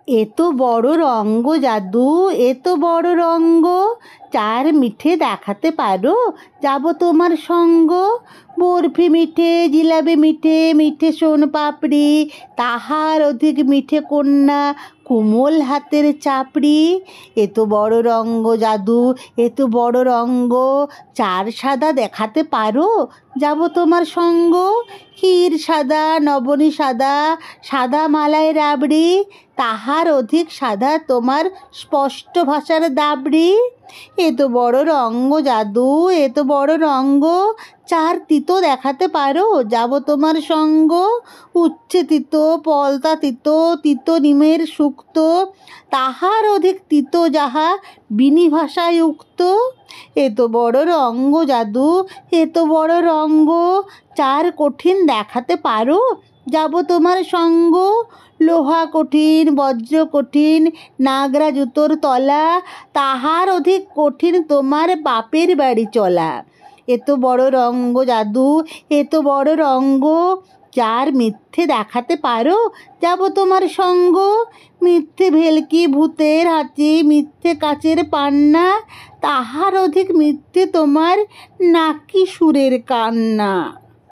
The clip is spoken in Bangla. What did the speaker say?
এত বড় রঙ্গ জাদু, এত বড় রঙ্গ, চার মিঠে দেখাতে পারো, যাব তোমার সঙ্গ। বরফি মিঠে, জিলাপি মিঠে, মিঠে সোন পাপড়ি, তাহার অধিক মিঠে কন্যা, কোমল হাতের চাপড়ি। এত বড় রঙ্গ জাদু, এত বড় রঙ্গ, চার সাদা দেখাতে পারো, যাব তোমার সঙ্গ। ক্ষীর সাদা, নবনী সাদা, সাদা মালাই রাবড়ি, তাহার অধিক সাদা তোমার স্পষ্ট ভাষার দাবড়ি। এত বড় রঙ্গ জাদু, এত বড় রঙ্গ, চার তিতো দেখাতে পারো, যাব তোমার সঙ্গ। উচ্ছে তিতো, পলতা তিতো, তিতো নিমের শুক্তো, তাহার অধিক তিতো যাহা বিনি ভাষায় উক্ত। এত বড় রঙ্গ জাদু, এত বড় রঙ্গ, চার কঠিন দেখাতে পারো, যাব তোমার সঙ্গ। লোহা কঠিন, বজ্র কঠিন, নাগরা জুতোর তলা, তাহার অধিক কঠিন তোমার বাপের বাড়ি চলা। এত বড় রঙ্গ জাদু, এত বড় রঙ্গ, চার মিথ্যে দেখাতে পারো, যাব তোমার সঙ্গ। মিথ্যে ভেলকি ভূতের হাঁচি, মিথ্যে কাচের পান্না, তাহার অধিক মিথ্যে তোমার নাকি সুরের কান্না।